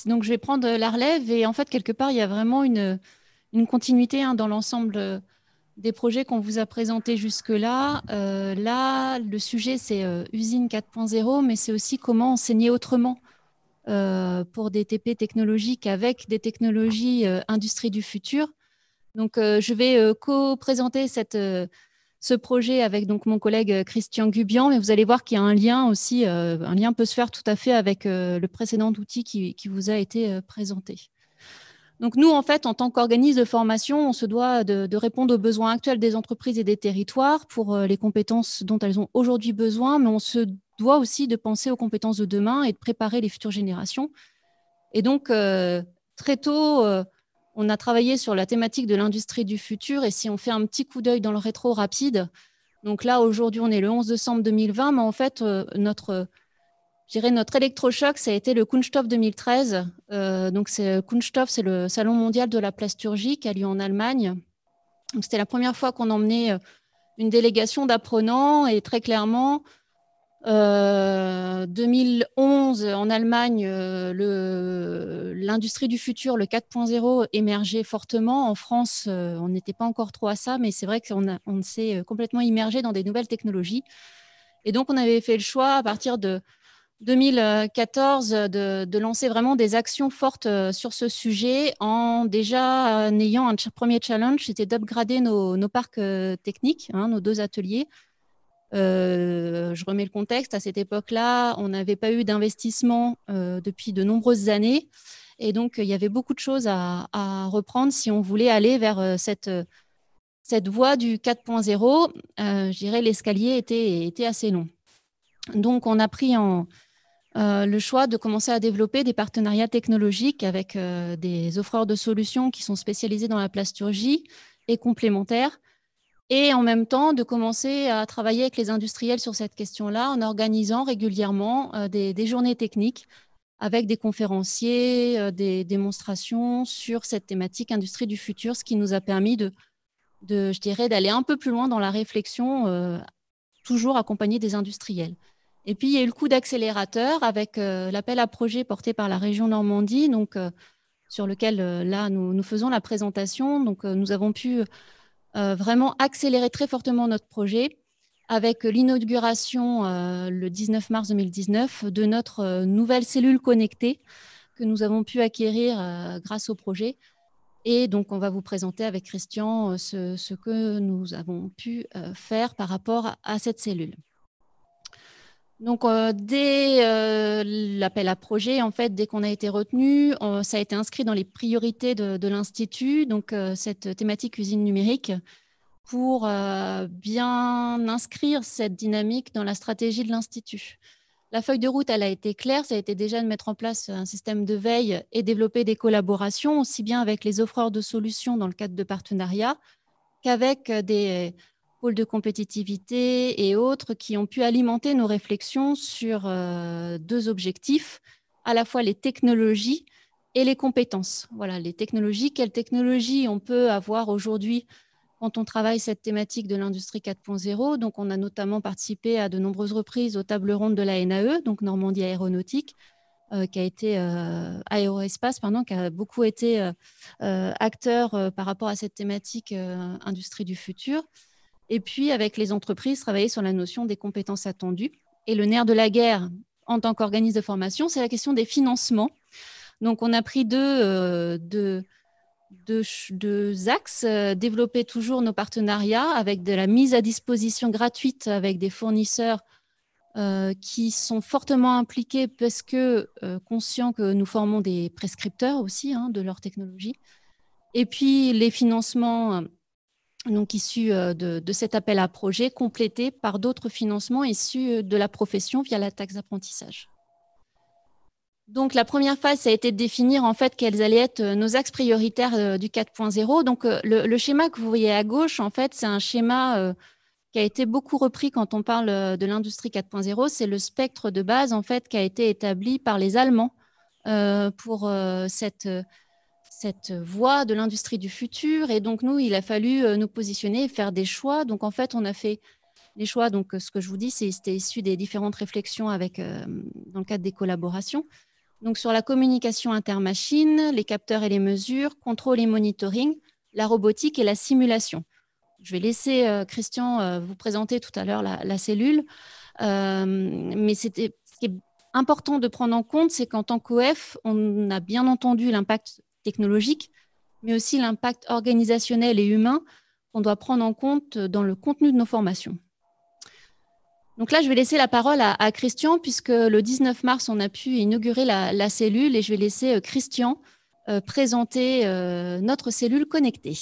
donc je vais prendre la relève et en fait, quelque part, il y a vraiment une continuité dans l'ensemble des projets qu'on vous a présentés jusque-là. Là, le sujet, c'est usine 4.0, mais c'est aussi comment enseigner autrement pour des TP technologiques avec des technologies industrie du futur. Donc, je vais co-présenter ce projet avec donc, mon collègue Christian Gubian, mais vous allez voir qu'il y a un lien aussi, un lien peut se faire tout à fait avec le précédent outil qui vous a été présenté. Donc nous, en fait, en tant qu'organisme de formation, on se doit de répondre aux besoins actuels des entreprises et des territoires pour les compétences dont elles ont aujourd'hui besoin, mais on se doit aussi de penser aux compétences de demain et de préparer les futures générations. Et donc, très tôt, on a travaillé sur la thématique de l'industrie du futur. Et si on fait un petit coup d'œil dans le rétro rapide, donc là, aujourd'hui, on est le 11 décembre 2020, mais en fait, notre électrochoc, ça a été le Kunststoff 2013. Donc, Kunststoff, c'est le salon mondial de la plasturgie qui a lieu en Allemagne. Donc, c'était la première fois qu'on emmenait une délégation d'apprenants et très clairement, 2011, en Allemagne, l'industrie du futur, le 4.0, émergeait fortement. En France, on n'était pas encore trop à ça, mais c'est vrai qu'on s'est complètement immergé dans des nouvelles technologies. Et donc, on avait fait le choix, à partir de 2014, de lancer vraiment des actions fortes sur ce sujet en déjà ayant un premier challenge, c'était d'upgrader nos parcs techniques, nos 2 ateliers. Je remets le contexte. À cette époque-là, on n'avait pas eu d'investissement depuis de nombreuses années. Et donc, il y avait beaucoup de choses à reprendre si on voulait aller vers cette voie du 4.0. Je dirais l'escalier était assez long. Donc, on a pris le choix de commencer à développer des partenariats technologiques avec des offreurs de solutions qui sont spécialisés dans la plasturgie et complémentaires. Et en même temps, de commencer à travailler avec les industriels sur cette question-là en organisant régulièrement des journées techniques avec des conférenciers, des démonstrations sur cette thématique industrie du futur, ce qui nous a permis je dirais, d'aller un peu plus loin dans la réflexion, toujours accompagné des industriels. Et puis, il y a eu le coup d'accélérateur avec l'appel à projet porté par la région Normandie, donc, sur lequel, là, nous faisons la présentation. Donc, nous avons pu vraiment accélérer très fortement notre projet avec l'inauguration le 19 mars 2019 de notre nouvelle cellule connectée que nous avons pu acquérir grâce au projet. Et donc, on va vous présenter avec Christian ce que nous avons pu faire par rapport à cette cellule. Donc, dès l'appel à projet, en fait, dès qu'on a été retenu, ça a été inscrit dans les priorités de l'Institut, donc cette thématique usine numérique, pour bien inscrire cette dynamique dans la stratégie de l'Institut. La feuille de route, elle a été claire, ça a été déjà de mettre en place un système de veille et développer des collaborations, aussi bien avec les offreurs de solutions dans le cadre de partenariats qu'avec des pôles de compétitivité et autres qui ont pu alimenter nos réflexions sur 2 objectifs, à la fois les technologies et les compétences. Voilà, les technologies, quelles technologies on peut avoir aujourd'hui quand on travaille cette thématique de l'industrie 4.0. Donc, on a notamment participé à de nombreuses reprises aux tables rondes de la NAE, donc Normandie Aéronautique, qui a été Aéroespace, pardon, qui a beaucoup été acteur par rapport à cette thématique industrie du futur. Et puis, avec les entreprises, travailler sur la notion des compétences attendues. Et le nerf de la guerre, en tant qu'organisme de formation, c'est la question des financements. Donc, on a pris deux axes, développer toujours nos partenariats avec de la mise à disposition gratuite avec des fournisseurs qui sont fortement impliqués parce que conscients que nous formons des prescripteurs aussi de leur technologie. Et puis les financements donc issus de cet appel à projet, complétés par d'autres financements issus de la profession via la taxe d'apprentissage. Donc, la première phase, ça a été de définir en fait quels allaient être nos axes prioritaires du 4.0. Donc, le schéma que vous voyez à gauche, en fait, c'est un schéma qui a été beaucoup repris quand on parle de l'industrie 4.0. C'est le spectre de base, en fait, qui a été établi par les Allemands pour cette voie de l'industrie du futur. Et donc, nous, il a fallu nous positionner et faire des choix. Donc, en fait, on a fait les choix. Donc, ce que je vous dis, c'était issu des différentes réflexions dans le cadre des collaborations. Donc, sur la communication intermachine, les capteurs et les mesures, contrôle et monitoring, la robotique et la simulation. Je vais laisser Christian vous présenter tout à l'heure la cellule. Mais ce qui est important de prendre en compte, c'est qu'en tant qu'OF, on a bien entendu l'impact technologique, mais aussi l'impact organisationnel et humain qu'on doit prendre en compte dans le contenu de nos formations. Donc là, je vais laisser la parole à Christian, puisque le 19 mars, on a pu inaugurer la cellule, et je vais laisser Christian présenter notre cellule connectée.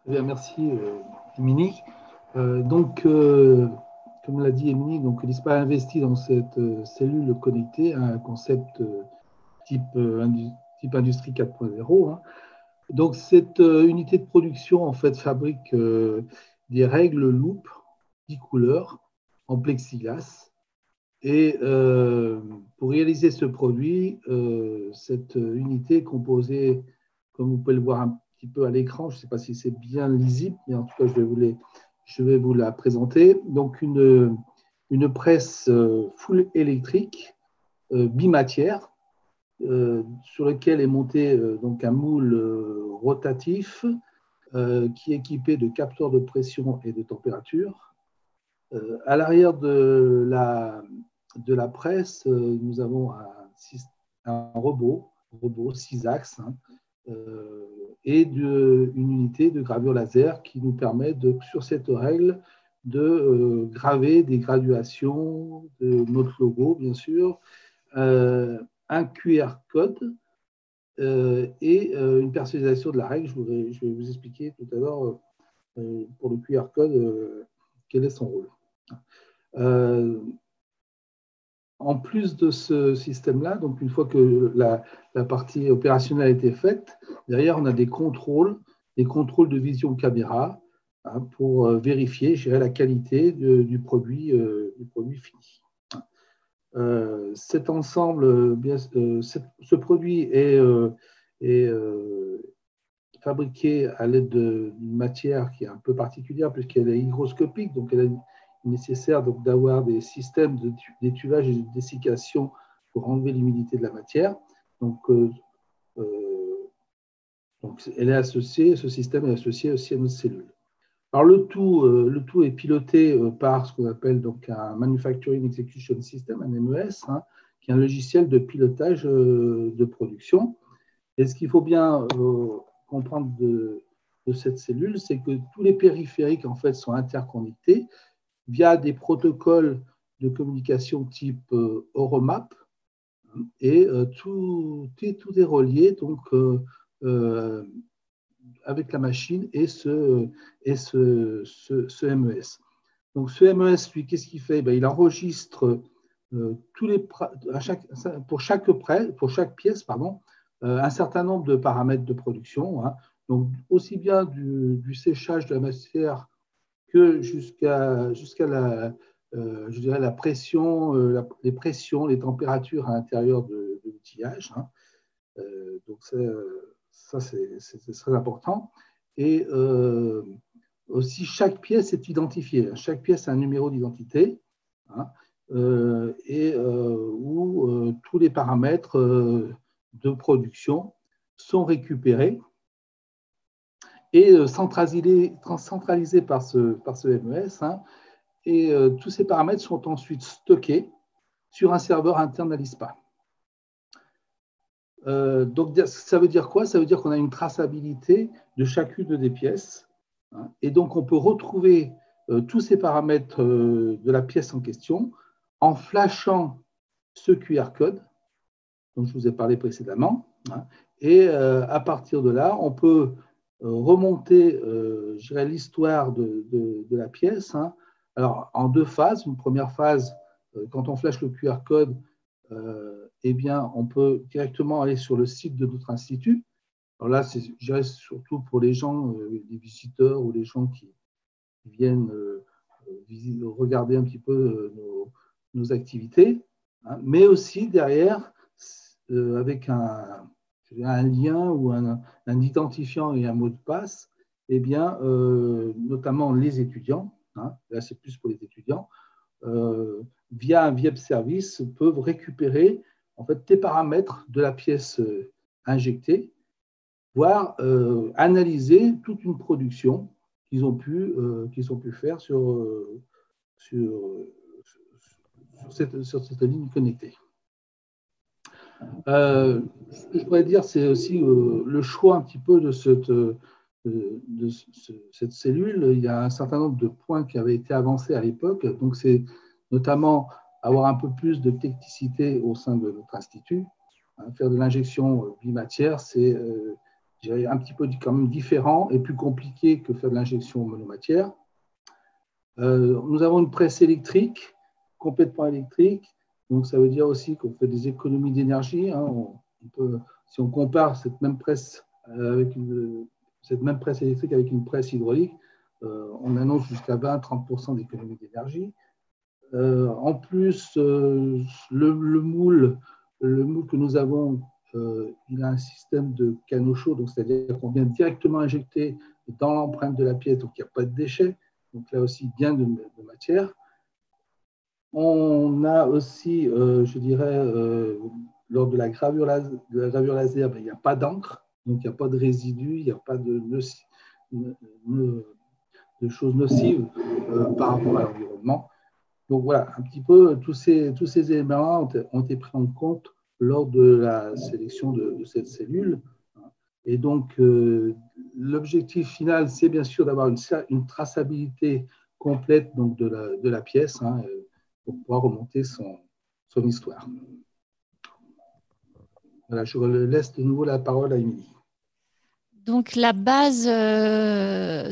Bien, merci, Émilie. Comme l'a dit Émilie, l'ISPA a investi dans cette cellule connectée, un concept type Industrie 4.0. Hein. Donc, cette unité de production, en fait, fabrique des règles loupes 10 couleurs en plexiglas. Et pour réaliser ce produit, cette unité est composée, comme vous pouvez le voir un petit peu à l'écran, je ne sais pas si c'est bien lisible, mais en tout cas, je vais vous la présenter. Donc, une presse full électrique, bimatière, sur lequel est monté donc un moule rotatif qui est équipé de capteurs de pression et de température. À l'arrière de la presse, nous avons un robot 6 axes, hein, et une unité de gravure laser qui nous permet, sur cette règle, de graver des graduations de notre logo, bien sûr, un QR code et une personnalisation de la règle. Je vais vous expliquer tout à l'heure, pour le QR code, quel est son rôle. En plus de ce système-là, donc une fois que la partie opérationnelle a été faite, derrière, on a des contrôles de vision caméra, hein, pour vérifier, la qualité du produit fini. Cet ensemble, ce produit est fabriqué à l'aide d'une matière qui est un peu particulière puisqu'elle est hygroscopique, donc elle est nécessaire d'avoir des systèmes d'étuvage et de dessiccation pour enlever l'humidité de la matière. Donc, elle est associée, ce système est associé aussi à nos cellules. Alors, le tout est piloté par ce qu'on appelle donc un Manufacturing Execution System, un MES, hein, qui est un logiciel de pilotage de production. Et ce qu'il faut bien comprendre de cette cellule, c'est que tous les périphériques en fait sont interconnectés via des protocoles de communication type Euromap, et tout est relié donc avec la machine et ce MES. Donc ce MES, lui, qu'est-ce qu'il fait? Il enregistre pour chaque pièce, un certain nombre de paramètres de production, hein. Donc aussi bien du séchage de la matière que jusqu'à la pression, les pressions, les températures à l'intérieur de l'outillage, hein. Donc ça c'est très important. Et aussi, chaque pièce est identifiée. Chaque pièce a un numéro d'identité, hein, où tous les paramètres de production sont récupérés et centralisés par ce MES, hein, et tous ces paramètres sont ensuite stockés sur un serveur interne à l'ISPA. Donc, ça veut dire quoi? Ça veut dire qu'on a une traçabilité de chacune des pièces, hein, et donc on peut retrouver tous ces paramètres de la pièce en question en flashant ce QR code dont je vous ai parlé précédemment, hein, et à partir de là, on peut remonter l'histoire de la pièce, hein. Alors, en deux phases. Une première phase, quand on flash le QR code, eh bien, on peut directement aller sur le site de notre institut. Alors là, je dirais surtout pour les gens, les visiteurs ou les gens qui viennent regarder un petit peu nos activités, hein, mais aussi derrière, avec un lien ou un identifiant et un mot de passe, eh bien, notamment les étudiants, hein, là c'est plus pour les étudiants, via un web service, peuvent récupérer en fait des paramètres de la pièce injectée, voire analyser toute une production qu'ils ont pu faire sur cette ligne connectée. Ce que je pourrais dire, c'est aussi le choix un petit peu de cette cellule. Il y a un certain nombre de points qui avaient été avancés à l'époque. Donc, c'est notamment avoir un peu plus de technicité au sein de notre institut. Faire de l'injection bimatière, c'est un petit peu quand même différent et plus compliqué que faire de l'injection monomatière. Nous avons une presse électrique, complètement électrique. Donc, ça veut dire aussi qu'on fait des économies d'énergie. Si on compare cette même presse électrique avec une presse hydraulique, on annonce jusqu'à 20-30% d'économie d'énergie. En plus, le moule que nous avons, il a un système de canaux chauds, donc c'est-à-dire qu'on vient directement injecter dans l'empreinte de la pièce, donc il n'y a pas de déchets. Donc là aussi, bien de matière. On a aussi, je dirais, lors de la gravure laser, il n'y a pas d'encre, donc il n'y a pas de résidus, il n'y a pas de choses nocives par rapport à l'environnement. Donc voilà, un petit peu, tous ces éléments ont été pris en compte lors de la sélection de cette cellule. Et donc, l'objectif final, c'est bien sûr d'avoir une traçabilité complète donc, de la pièce pour pouvoir remonter son histoire. Voilà, je laisse de nouveau la parole à Émilie. Donc, la base,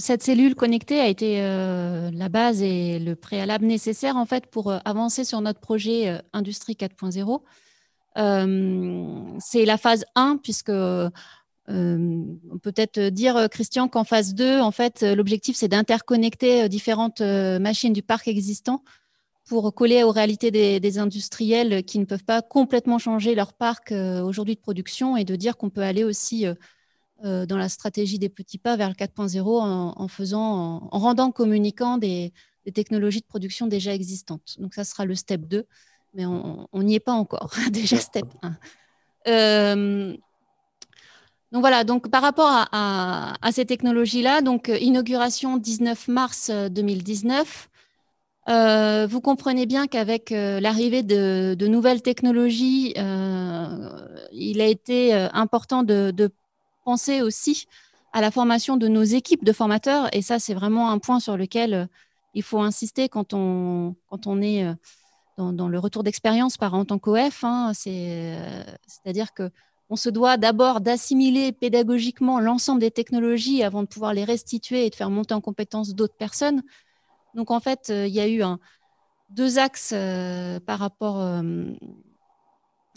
cette cellule connectée a été la base et le préalable nécessaire en fait pour avancer sur notre projet Industrie 4.0. C'est la phase 1 puisque on peut peut-être dire, Christian, qu'en phase 2, en fait, l'objectif, c'est d'interconnecter différentes machines du parc existant pour coller aux réalités des industriels qui ne peuvent pas complètement changer leur parc aujourd'hui de production et de dire qu'on peut aller aussi dans la stratégie des petits pas vers le 4.0 en rendant communicants des technologies de production déjà existantes. Donc, ça sera le step 2, mais on n'y est pas encore. Déjà step 1. Donc voilà, donc par rapport à ces technologies-là, donc inauguration 19 mars 2019, vous comprenez bien qu'avec l'arrivée de nouvelles technologies, il a été important de penser aussi à la formation de nos équipes de formateurs. Et ça, c'est vraiment un point sur lequel il faut insister quand on est dans le retour d'expérience en tant qu'OF. C'est-à-dire que on se doit d'abord d'assimiler pédagogiquement l'ensemble des technologies avant de pouvoir les restituer et de faire monter en compétence d'autres personnes. Donc, en fait, il y a eu deux axes par rapport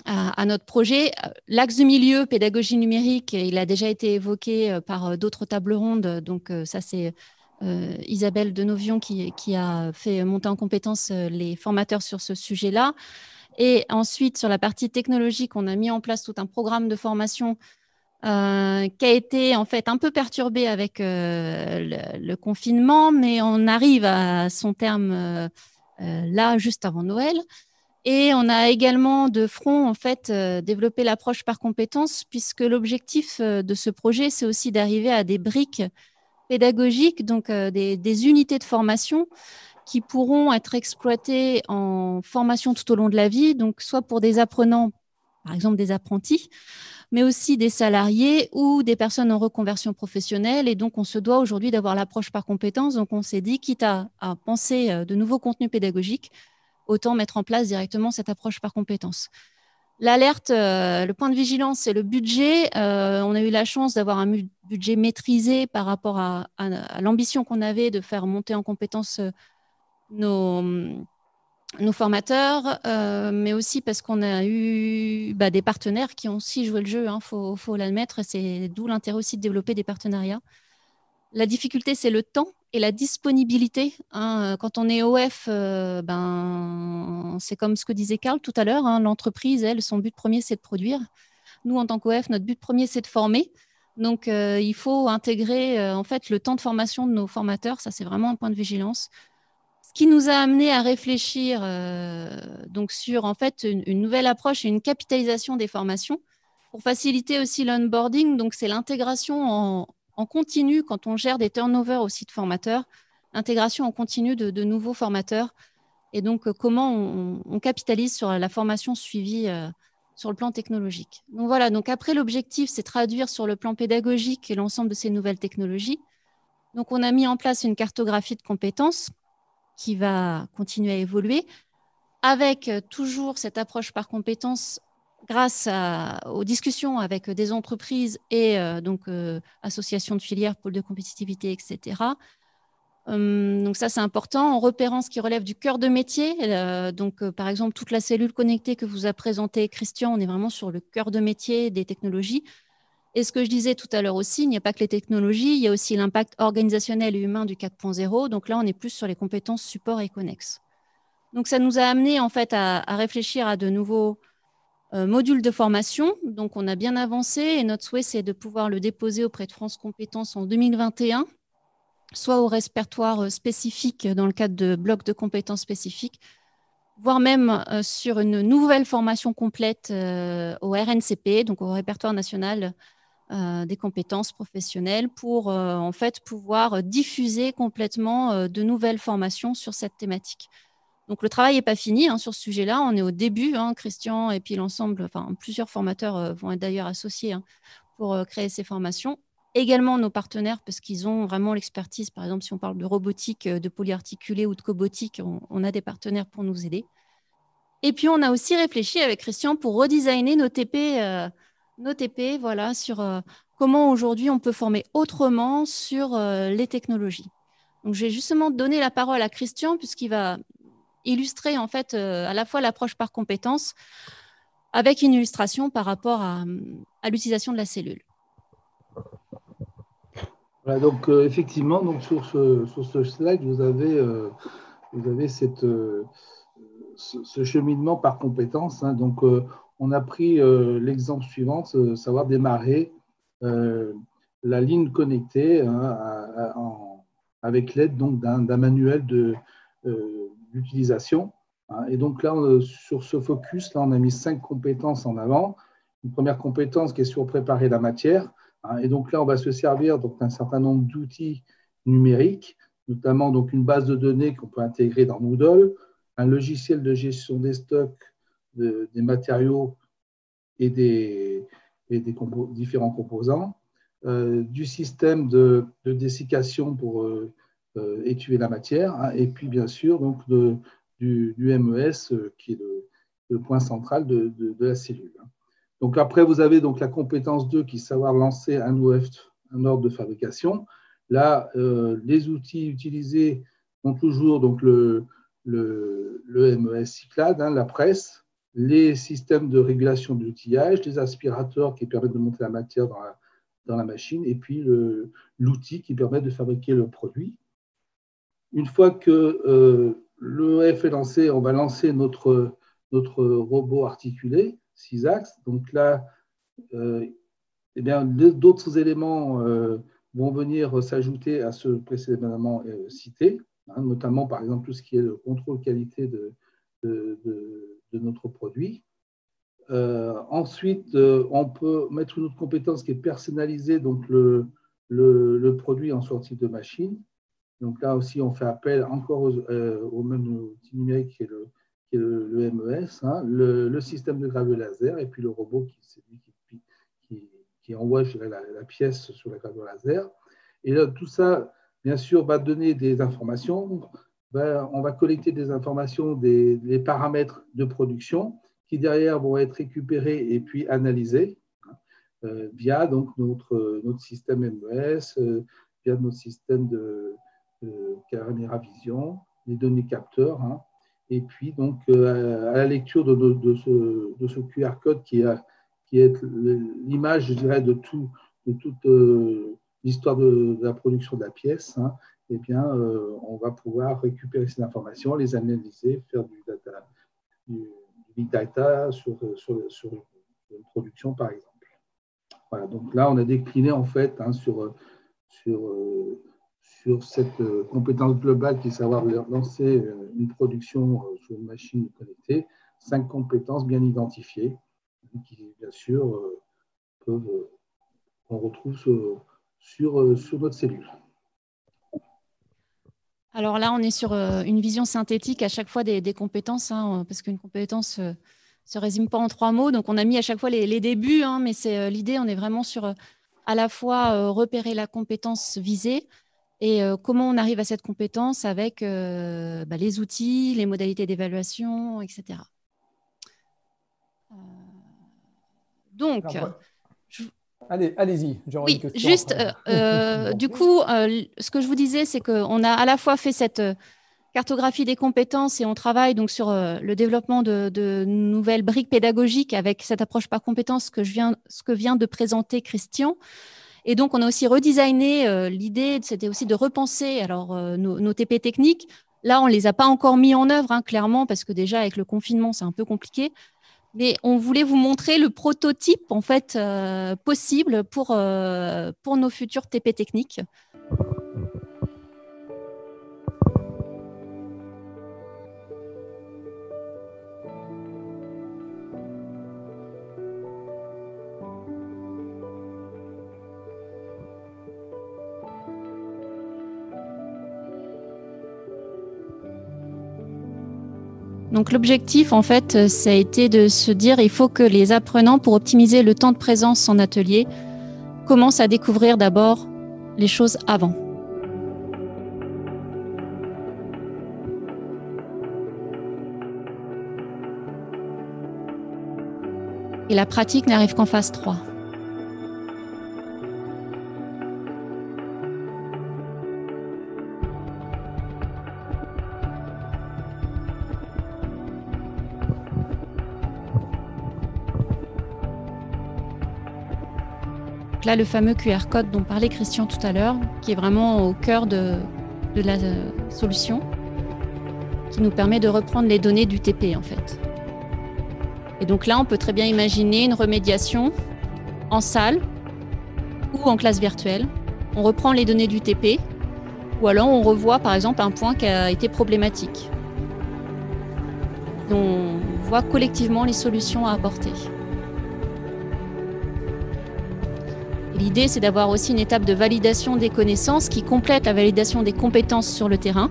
à notre projet. L'axe du milieu, pédagogie numérique, il a déjà été évoqué par d'autres tables rondes. Donc, ça, c'est Isabelle Denovion qui a fait monter en compétence les formateurs sur ce sujet-là. Et ensuite, sur la partie technologique, on a mis en place tout un programme de formation qui a été en fait un peu perturbé avec le confinement, mais on arrive à son terme là, juste avant Noël. Et on a également de front en fait développé l'approche par compétences, puisque l'objectif de ce projet, c'est aussi d'arriver à des briques pédagogiques, donc des unités de formation qui pourront être exploitées en formation tout au long de la vie, donc soit pour des apprenants, par exemple des apprentis, mais aussi des salariés ou des personnes en reconversion professionnelle. Et donc, on se doit aujourd'hui d'avoir l'approche par compétences. Donc, on s'est dit, quitte à penser de nouveaux contenus pédagogiques, autant mettre en place directement cette approche par compétences. L'alerte, le point de vigilance, c'est le budget. On a eu la chance d'avoir un budget maîtrisé par rapport à l'ambition qu'on avait de faire monter en compétences nos formateurs, mais aussi parce qu'on a eu des partenaires qui ont aussi joué le jeu, faut l'admettre. C'est d'où l'intérêt aussi de développer des partenariats. La difficulté, c'est le temps et la disponibilité. Quand on est OF, c'est comme ce que disait Karl tout à l'heure. L'entreprise, elle, son but premier, c'est de produire. Nous, en tant qu'OF, notre but premier, c'est de former. Donc, il faut intégrer en fait le temps de formation de nos formateurs. Ça, c'est vraiment un point de vigilance. Ce qui nous a amené à réfléchir donc sur en fait une nouvelle approche et une capitalisation des formations pour faciliter aussi l'onboarding. Donc, c'est l'intégration en continu quand on gère des turnovers aussi de formateurs, l'intégration en continu de nouveaux formateurs. Et donc, comment on capitalise sur la formation suivie sur le plan technologique. Donc voilà, donc après l'objectif, c'est traduire sur le plan pédagogique l'ensemble de ces nouvelles technologies. Donc on a mis en place une cartographie de compétences qui va continuer à évoluer avec toujours cette approche par compétences grâce aux discussions avec des entreprises et associations de filières, pôles de compétitivité, etc. Donc ça, c'est important. En repérant ce qui relève du cœur de métier, par exemple, toute la cellule connectée que vous a présentée Christian, on est vraiment sur le cœur de métier des technologies. Et ce que je disais tout à l'heure aussi, il n'y a pas que les technologies, il y a aussi l'impact organisationnel et humain du 4.0. Donc là, on est plus sur les compétences support et connexes. Donc ça nous a amené en fait à réfléchir à de nouveaux modules de formation. Donc on a bien avancé et notre souhait, c'est de pouvoir le déposer auprès de France Compétences en 2021, soit au répertoire spécifique dans le cadre de blocs de compétences spécifiques, voire même sur une nouvelle formation complète au RNCP, donc au répertoire national des compétences professionnelles, pour en fait pouvoir diffuser complètement de nouvelles formations sur cette thématique. Donc le travail n'est pas fini sur ce sujet-là, on est au début, Christian et puis l'ensemble, enfin plusieurs formateurs vont être d'ailleurs associés pour créer ces formations. Également nos partenaires, parce qu'ils ont vraiment l'expertise. Par exemple, si on parle de robotique, de polyarticulé ou de cobotique, on a des partenaires pour nous aider. Et puis, on a aussi réfléchi avec Christian pour redesigner nos TP voilà, sur comment aujourd'hui on peut former autrement sur les technologies. Donc, je vais justement donner la parole à Christian, puisqu'il va illustrer en fait à la fois l'approche par compétences avec une illustration par rapport à l'utilisation de la cellule. Voilà, donc effectivement, donc sur ce slide, vous avez ce cheminement par compétences. Donc, on a pris l'exemple suivant, savoir démarrer la ligne connectée avec l'aide d'un manuel d'utilisation. Et donc là, sur ce focus, là, on a mis 5 compétences en avant. Une première compétence qui est sur préparer la matière. Et donc là, on va se servir d'un certain nombre d'outils numériques, notamment donc une base de données qu'on peut intégrer dans Moodle, un logiciel de gestion des stocks, des matériaux et des différents composants, du système de dessiccation pour étuver la matière, et puis bien sûr donc du MES qui est le point central de la cellule. Donc après, vous avez donc la compétence 2 qui est savoir lancer un ordre de fabrication. Là, les outils utilisés ont toujours donc le MES Cyclade, la presse, les systèmes de régulation de l'outillage, les aspirateurs qui permettent de monter la matière dans la machine, et puis l'outil qui permet de fabriquer le produit. Une fois que l'EF est lancé, on va lancer notre robot articulé, 6 axes. Donc là, d'autres éléments vont venir s'ajouter à ceux précédemment cités, notamment par exemple tout ce qui est le contrôle qualité de notre produit. Ensuite, on peut mettre une autre compétence qui est personnaliser donc le produit en sortie de machine. Donc là aussi, on fait appel encore au même outil numérique qui est le MES, le système de gravure laser, et puis le robot c'est lui qui envoie la pièce sur la gravure laser. Et là, tout ça, bien sûr, va donner des informations. On va collecter des informations, des paramètres de production qui derrière vont être récupérés et puis analysés via donc, notre système MES, via notre système de caméra vision, les données capteurs. Et puis, donc, à la lecture de ce QR code qui est l'image, je dirais, de toute l'histoire de la production de la pièce, eh bien, on va pouvoir récupérer ces informations, les analyser, faire du big data sur une production, par exemple. Voilà, donc là, on a décliné, en fait, sur sur cette compétence globale qui est savoir lancer une production sur une machine connectée, 5 compétences bien identifiées qui, bien sûr, on retrouve sur notre cellule. Alors là, on est sur une vision synthétique à chaque fois des compétences, hein, parce qu'une compétence ne se résume pas en 3 mots. Donc, on a mis à chaque fois les débuts, hein, mais c'est l'idée, on est vraiment sur à la fois repérer la compétence visée et comment on arrive à cette compétence avec les outils, les modalités d'évaluation, etc. Donc, allez-y, j'aurai une question. Juste, du coup, ce que je vous disais, c'est qu'on a à la fois fait cette cartographie des compétences et on travaille donc sur le développement de nouvelles briques pédagogiques avec cette approche par compétences, ce que vient de présenter Christian. Et donc, on a aussi redesigné, l'idée, c'était aussi de repenser nos TP techniques. Là, on ne les a pas encore mis en œuvre, hein, clairement, parce que déjà, avec le confinement, c'est un peu compliqué. Mais on voulait vous montrer le prototype en fait, possible pour nos futurs TP techniques. Donc l'objectif, en fait, ça a été de se dire il faut que les apprenants, pour optimiser le temps de présence en atelier, commencent à découvrir d'abord les choses avant. Et la pratique n'arrive qu'en phase 3. Là, le fameux QR code dont parlait Christian tout à l'heure, qui est vraiment au cœur de la solution, qui nous permet de reprendre les données du TP, en fait. Et donc là, on peut très bien imaginer une remédiation en salle ou en classe virtuelle. On reprend les données du TP, ou alors on revoit, par exemple, un point qui a été problématique. Et on voit collectivement les solutions à apporter. L'idée, c'est d'avoir aussi une étape de validation des connaissances qui complète la validation des compétences sur le terrain.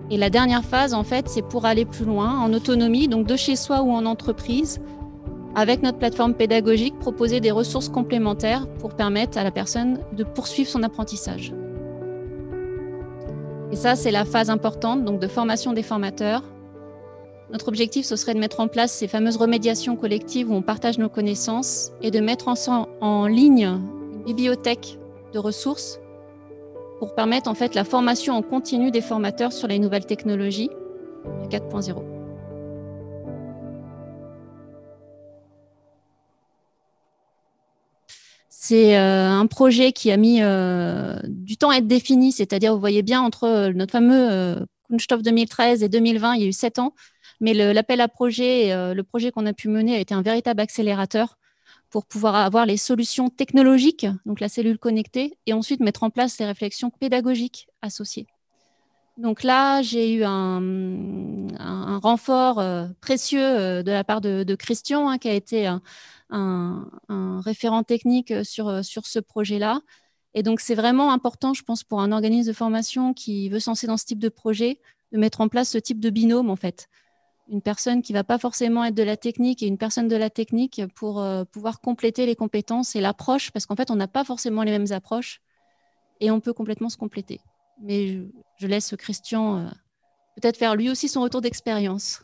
Et la dernière phase, en fait, c'est pour aller plus loin, en autonomie, donc de chez soi ou en entreprise, avec notre plateforme pédagogique, proposer des ressources complémentaires pour permettre à la personne de poursuivre son apprentissage. Et ça, c'est la phase importante, donc de formation des formateurs. Notre objectif, ce serait de mettre en place ces fameuses remédiations collectives où on partage nos connaissances et de mettre en ligne une bibliothèque de ressources pour permettre en fait la formation en continu des formateurs sur les nouvelles technologies du 4.0. C'est un projet qui a mis du temps à être défini, c'est-à-dire, vous voyez bien, entre notre fameux Kunststoff 2013 et 2020, il y a eu 7 ans. Mais l'appel à projet, le projet qu'on a pu mener a été un véritable accélérateur pour pouvoir avoir les solutions technologiques, donc la cellule connectée, et ensuite mettre en place les réflexions pédagogiques associées. Donc là, j'ai eu un renfort précieux de la part de Christian, hein, qui a été un référent technique sur ce projet-là. Et donc, c'est vraiment important, je pense, pour un organisme de formation qui veut se lancer dans ce type de projet, de mettre en place ce type de binôme, en fait. Une personne qui ne va pas forcément être de la technique et une personne de la technique pour pouvoir compléter les compétences et l'approche, parce qu'en fait, on n'a pas forcément les mêmes approches et on peut complètement se compléter. Mais je laisse Christian peut-être faire lui aussi son retour d'expérience.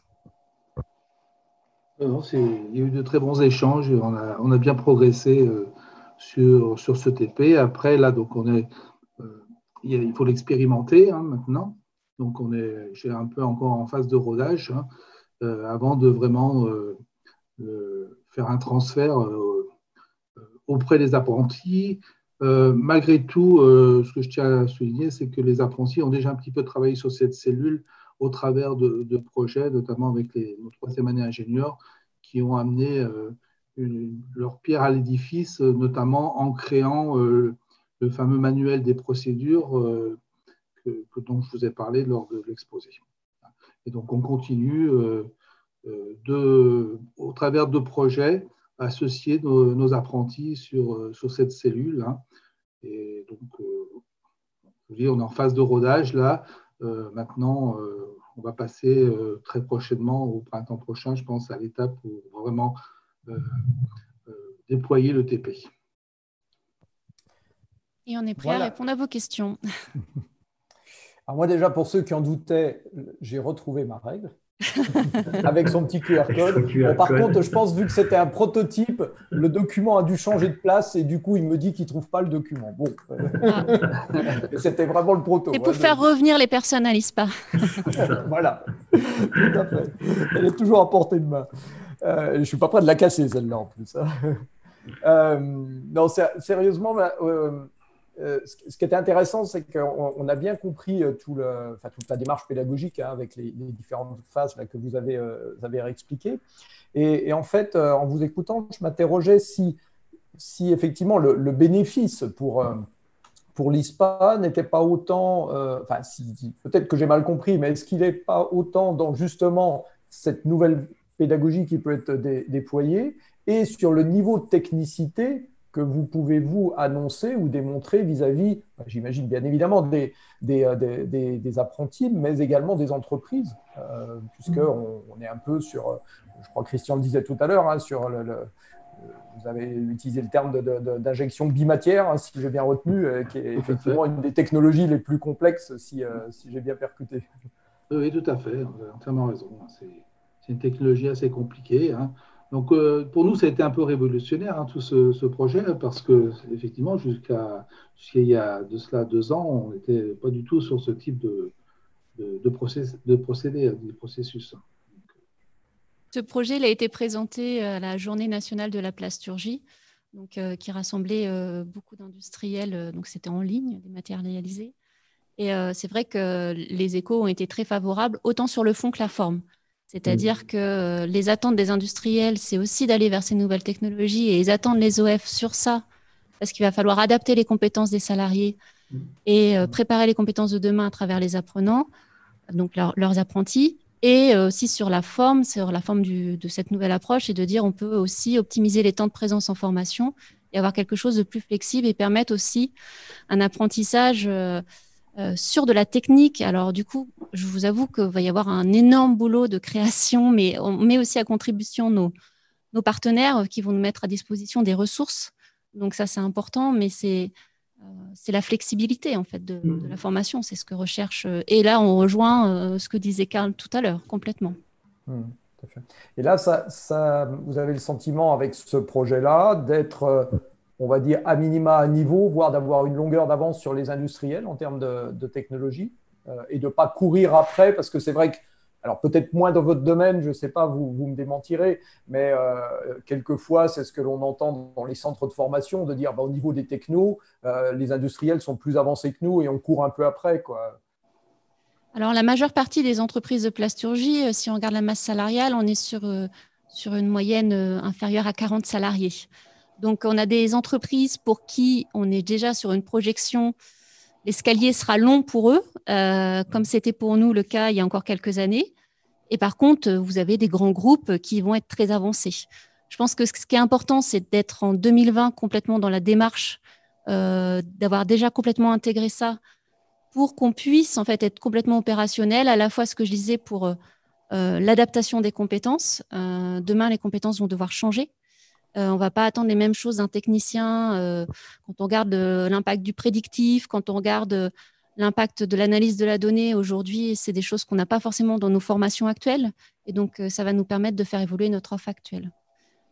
Il y a eu de très bons échanges, on a bien progressé sur ce TP. Après, là, donc il faut l'expérimenter maintenant. Donc, j'ai un peu encore en phase de rodage, hein, avant de vraiment faire un transfert auprès des apprentis. Malgré tout, ce que je tiens à souligner, c'est que les apprentis ont déjà un petit peu travaillé sur cette cellule au travers de projets, notamment avec nos 3e année ingénieurs, qui ont amené leur pierre à l'édifice, notamment en créant le fameux manuel des procédures dont je vous ai parlé lors de l'exposé. Et donc, on continue au travers de projets, à associer nos apprentis sur cette cellule. Hein. Et donc, je veux dire, on est en phase de rodage là. Maintenant, on va passer très prochainement, au printemps prochain, je pense, à l'étape où vraiment déployer le TP. Et on est prêt à répondre à vos questions. Alors moi déjà, pour ceux qui en doutaient, j'ai retrouvé ma règle avec son petit QR code. Bon, par contre, je pense, vu que c'était un prototype, le document a dû changer de place et du coup, il me dit qu'il ne trouve pas le document. Bon, c'était vraiment le proto. Et pour faire revenir les personnes à l'ISPA. Voilà, tout à fait. Elle est toujours à portée de main. Je ne suis pas prêt de la casser, celle-là, en plus. Non, sérieusement, ce qui était intéressant, c'est qu'on a bien compris toute la démarche pédagogique avec les différentes phases là, que vous avez réexpliquées. Et en fait, en vous écoutant, je m'interrogeais si effectivement le bénéfice pour l'ISPA n'était pas autant, peut-être que j'ai mal compris, mais est-ce qu'il n'est pas autant dans justement cette nouvelle pédagogie qui peut être déployée et sur le niveau de technicité que vous pouvez vous annoncer ou démontrer vis-à-vis, j'imagine bien évidemment des apprentis, mais également des entreprises, puisqu'on est un peu sur, je crois que Christian le disait tout à l'heure, hein, sur vous avez utilisé le terme d'injection bimatière, hein, si j'ai bien retenu, qui est effectivement une des technologies les plus complexes, si j'ai bien percuté. Oui, tout à fait, vous avez entièrement raison. C'est une technologie assez compliquée. Hein. Donc, pour nous, ça a été un peu révolutionnaire, hein, tout ce projet, parce que, effectivement, jusqu'il y a de cela 2 ans, on n'était pas du tout sur ce type de processus. Ce projet il a été présenté à la Journée nationale de la plasturgie, donc, qui rassemblait beaucoup d'industriels. Donc, c'était en ligne, dématérialisé. Et c'est vrai que les échos ont été très favorables, autant sur le fond que la forme. C'est-à-dire que les attentes des industriels, c'est aussi d'aller vers ces nouvelles technologies et ils attendent les OF sur ça, parce qu'il va falloir adapter les compétences des salariés et préparer les compétences de demain à travers les apprenants, donc leurs apprentis, et aussi sur la forme de cette nouvelle approche, et de dire on peut aussi optimiser les temps de présence en formation et avoir quelque chose de plus flexible et permettre aussi un apprentissage sur de la technique. Alors du coup, je vous avoue qu'il va y avoir un énorme boulot de création, mais on met aussi à contribution nos partenaires qui vont nous mettre à disposition des ressources. Donc ça, c'est important, mais c'est la flexibilité en fait de la formation, c'est ce que recherche. Et là, on rejoint ce que disait Karl tout à l'heure, complètement. Tout à fait. Et là, vous avez le sentiment avec ce projet-là d'être on va dire, à minima à niveau, voire d'avoir une longueur d'avance sur les industriels en termes de technologie et de ne pas courir après, parce que c'est vrai que, alors peut-être moins dans votre domaine, je ne sais pas, vous me démentirez, mais quelquefois, c'est ce que l'on entend dans les centres de formation, de dire au niveau des technos, les industriels sont plus avancés que nous et on court un peu après, quoi. Alors, la majeure partie des entreprises de plasturgie, si on regarde la masse salariale, on est sur une moyenne inférieure à 40 salariés. Donc, on a des entreprises pour qui on est déjà sur une projection. L'escalier sera long pour eux, comme c'était pour nous le cas il y a encore quelques années. Et par contre, vous avez des grands groupes qui vont être très avancés. Je pense que ce qui est important, c'est d'être en 2020 complètement dans la démarche, d'avoir déjà complètement intégré ça pour qu'on puisse en fait être complètement opérationnel, à la fois ce que je disais pour l'adaptation des compétences. Demain, les compétences vont devoir changer. On ne va pas attendre les mêmes choses d'un technicien quand on regarde l'impact du prédictif, quand on regarde l'impact de l'analyse de la donnée. Aujourd'hui, c'est des choses qu'on n'a pas forcément dans nos formations actuelles. Et donc, ça va nous permettre de faire évoluer notre offre actuelle.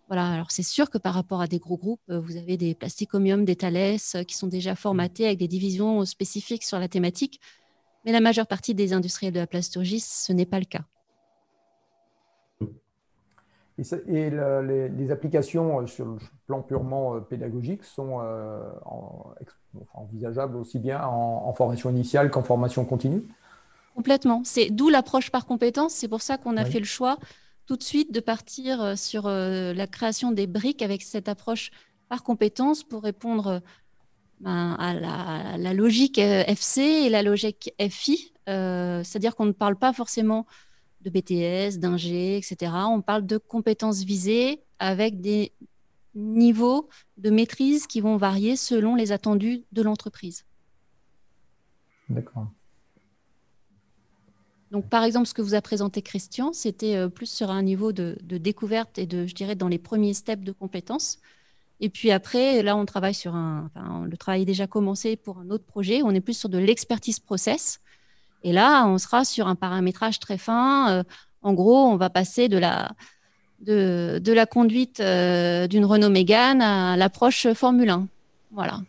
Voilà. Alors, c'est sûr que par rapport à des gros groupes, vous avez des Plasticomium, des Thales qui sont déjà formatés avec des divisions spécifiques sur la thématique. Mais la majeure partie des industriels de la plasturgie, ce n'est pas le cas. Et les applications sur le plan purement pédagogique sont envisageables aussi bien en formation initiale qu'en formation continue? Complètement. C'est d'où l'approche par compétence. C'est pour ça qu'on a fait le choix tout de suite de partir sur la création des briques avec cette approche par compétences pour répondre à la logique FC et la logique FI. C'est-à-dire qu'on ne parle pas forcément de BTS, d'ingé, etc. On parle de compétences visées avec des niveaux de maîtrise qui vont varier selon les attendus de l'entreprise. D'accord. Donc, par exemple, ce que vous a présenté Christian, c'était plus sur un niveau de découverte et je dirais, dans les premiers steps de compétences. Et puis après, là, on travaille sur le travail est déjà commencé pour un autre projet. On est plus sur de l'expertise process. Et là, on sera sur un paramétrage très fin. En gros, on va passer de la conduite d'une Renault Mégane à l'approche Formule 1. Voilà.